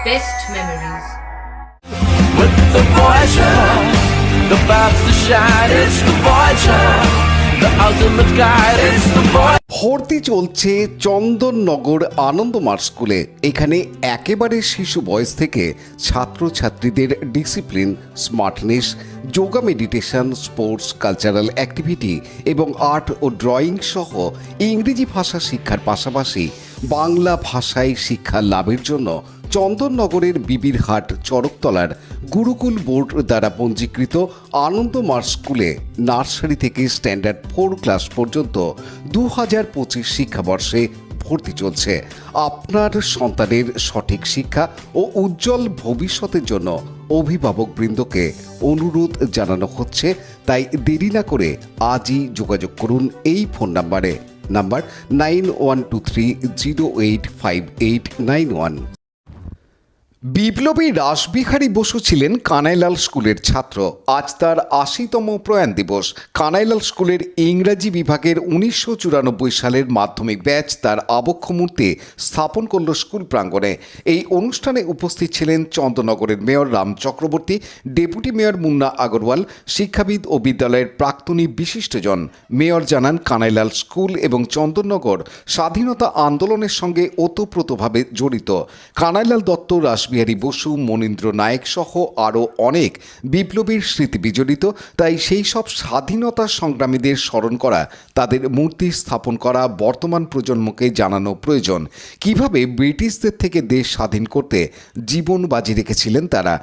best memories. With the Voyager, the path to shine, it's the Voyager, the ultimate guide, it's the Voyager. ভর্তি চলছে চন্দননগর আনন্দমার্গ স্কুলে। এখানে একেবারে শিশু বয়স থেকে ছাত্রছাত্রীদের discipline, smartness, yoga, meditation, sports, cultural activity এবং আর্ট ও ড্রয়িং সহ ইংরেজি ভাষা শিক্ষার পাশাপাশি বাংলা ভাষায় শিক্ষা লাভের জন্য চন্দননগরের বিবিরহাট চড়কতলার গুরুকুল বোর্ড দ্বারা পঞ্জীকৃত আনন্দমার্গ স্কুলে নার্সারি থেকে স্ট্যান্ডার্ড 4 ক্লাস পর্যন্ত 2025 শিক্ষাবর্ষে ভর্তি চলছে। আপনার সন্তানের সঠিক শিক্ষা ও উজ্জ্বল ভবিষ্যতের জন্য অভিভাবকবৃন্দকে অনুরোধ জানানো হচ্ছে, তাই দেরি না করে আজই যোগাযোগ করুন এই ফোন নাম্বার 9123085891। বিপ্লবী রাসবিহারী বসু ছিলেন কানাইলাল স্কুলের ছাত্র। আজ তার 80তম প্রয়াণ দিবস। কানাইলাল স্কুলের ইংরাজি বিভাগের 1994 সালের মাধ্যমিক ব্যাচ তার আবক্ষ মূর্তি স্থাপন করল স্কুল প্রাঙ্গণে। এই অনুষ্ঠানে উপস্থিত ছিলেন চন্দননগরের mayor Ram Chakraborty, deputy mayor Munna Agarwal, শিক্ষাবিদ ও বিদ্যালয়ের প্রাক্তনী বিশিষ্টজন। মেয়র জানান, কানাইলাল স্কুল এবং চন্দননগর স্বাধীনতা আন্দোলনের সঙ্গে ওতপ্রোতভাবে জড়িত। কানাইলাল দত্ত, রাসবিহারী বসু, মনীন্দ্র নায়েক সহ আরও অনেক বিপ্লবীর স্মৃতি বিজড়িত। তাই সেই সব স্বাধীনতা সংগ্রামীদের স্মরণ করা, তাদের মূর্তি স্থাপন করা বর্তমান প্রজন্মকে জানানো প্রয়োজন, কিভাবে ব্রিটিশদের থেকে দেশ স্বাধীন করতে জীবন বাজি রেখেছিলেন তারা।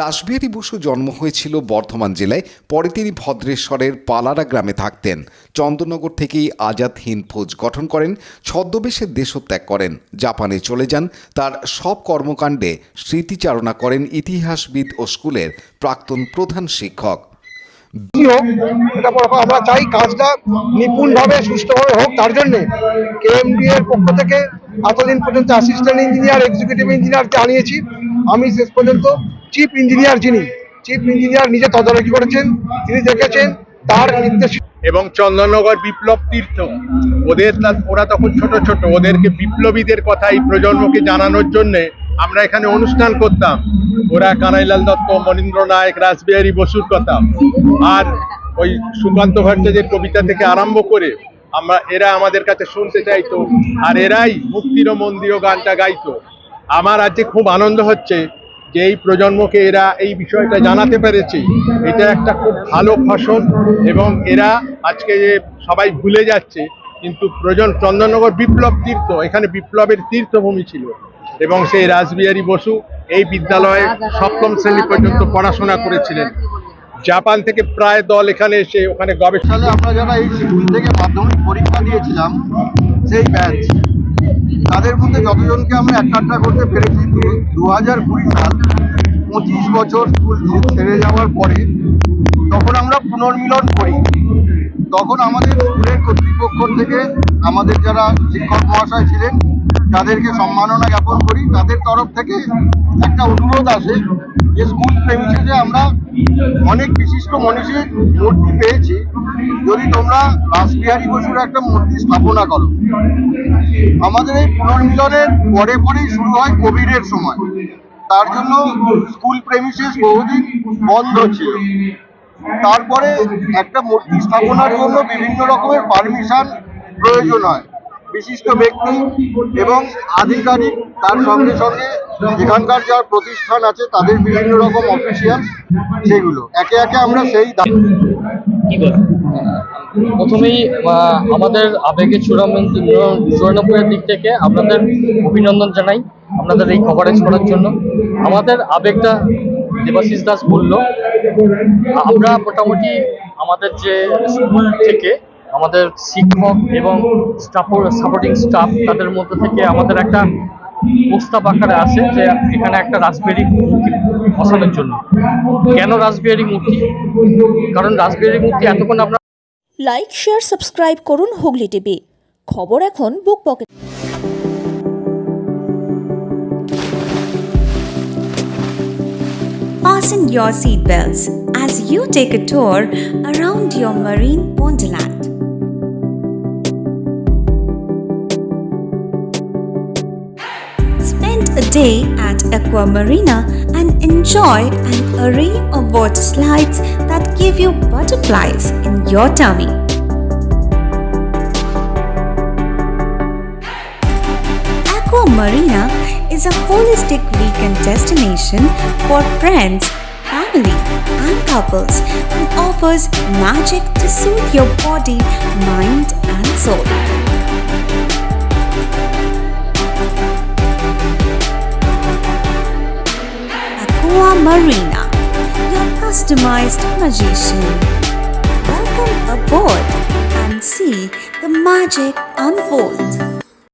রাসবিহারী বসু জন্ম হয়েছিল বর্ধমান জেলায়। পরে তিনি ভদ্রেশ্বরের পালারা গ্রামে থাকতেন। চন্দননগর থেকেই আজাদ হিন্দ ফৌজ গঠন করেন। ছদ্মবেশে দেশত্যাগ করেন, জাপানে চলে যান। তার সব কর্মকাণ্ডে স্মৃতিচারণা করেন ইতিহাসবিদ ও স্কুলের প্রাক্তন প্রধান শিক্ষক। আমরা চাই কাজটা নিপুণভাবে, সুষ্ঠুভাবে হোক। তার জন্য কেএমডি এর পক্ষ থেকে এতদিন পর্যন্ত অ্যাসিস্ট্যান্ট ইঞ্জিনিয়ার, এক্সিকিউটিভ ইঞ্জিনিয়ারকে আনিয়েছি। আমি শেষ পর্যন্ত চিফ ইঞ্জিনিয়ার নিজে তদারকি করেছেন, তিনি দেখেছেন, তার নির্দেশ। এবং চন্দননগর বিপ্লব তীর্থ, ওরা তখন ছোট, ওদেরকে বিপ্লবীদের কথা এই প্রজন্মকে জানানোর জন্য আমরা এখানে অনুষ্ঠান করতাম। ওরা কানাইলাল দত্ত, মনীন্দ্র নায়েক, রাসবিহারী বসুর কথা, আর ওই সুকান্ত ভট্টাচার্যের কবিতা থেকে আরম্ভ করে এরা আমাদের কাছে শুনতে চাইতো, আর এরাই মুক্তির মন্দির গানটা গাইতো। আমার আজকে খুব আনন্দ হচ্ছে যে এই প্রজন্মকে এরা এই বিষয়টা জানাতে পেরেছে। এটা একটা খুব ভালো ফসল, এবং এরা আজকে যে সবাই ভুলে যাচ্ছে, কিন্তু চন্দননগর বিপ্লব তীর্থ, এখানে বিপ্লবের তীর্থভূমি ছিল। এবং সেই রাসবিহারী বসু এই বিদ্যালয়ে 7ম শ্রেণী পর্যন্ত পড়াশোনা করেছিলেন। জাপান থেকে প্রায় দল এখানে এসে ওখানে গবেষণা। আমরা যারা এই স্কুল থেকে মাধ্যমিক পরীক্ষা দিয়েছিলাম, সেই ব্যাচ, তাদের মধ্যে যতজনকে আমরা একটা করতে পেরেছি। 2020 সাল 25 বছর স্কুল ছেড়ে যাওয়ার পরে তখন আমরা পুনর্মিলন করি। তখন আমাদের স্কুলের কর্তৃপক্ষ থেকে আমাদের যারা শিক্ষক মহাশয় ছিলেন তাদেরকে সম্মাননা জ্ঞাপন করি। তাদের তরফ থেকে একটা অনুরোধ আসে যে স্কুল প্রেমিসে আমরা অনেক বিশিষ্ট মনীষীর মূর্তি পেয়েছি, যদি তোমরা রাসবিহারী বসুর একটা মূর্তি স্থাপনা করো। আমাদের এই পুনর্মিলনের পরেই শুরু হয় কোভিডের সময়। তার জন্য স্কুল প্রেমিসেস বহুদিন বন্ধ ছিল। তারপরে একটা মূর্তি স্থাপনার জন্য বিভিন্ন রকমের পারমিশন প্রয়োজন হয়, বিশিষ্ট ব্যক্তি এবং আধিকারিক, তার সঙ্গে এখানকার যা প্রতিষ্ঠান আছে তাদের বিভিন্ন রকম অফিসিয়াল, সেগুলো একে আমরা সেই প্রথমেই আমাদের আবেগে চূড়ানব্বইয়ের দিক থেকে আপনাদের অভিনন্দন জানাই আপনাদের এই কভারেজ করার জন্য। আমাদের আবেগটা দেবাশিস দাস বলল, আমরা মোটামুটি আমাদের যে স্কুল থেকে আমাদের শিক্ষক এবং সাপোর্টিং স্টাফ, তাদের মধ্যে থেকে আমাদের একটা প্রস্তাব আকারে আসে যে এখানে একটা রাসবিহারী মূর্তি বসানোর জন্য। কেন রাসবিহারী মূর্তি? কারণ রাসবিহারী মূর্তি এতক্ষণ আমরা লাইক, শেয়ার, সাবস্ক্রাইব করুন হুগলি টিভি। খবর এখন বুক pocket. Fasten your seatbelts as you take a tour around your marine wonderland. Spend a day at Aqua Marina and enjoy an array of water slides that give you butterflies in your tummy. Aqua Marina is a holistic weekend destination for friends, family, and couples and offers magic to soothe your body, mind, and soul. Aqua Marina, your customized magician. Welcome aboard and see the magic unfold.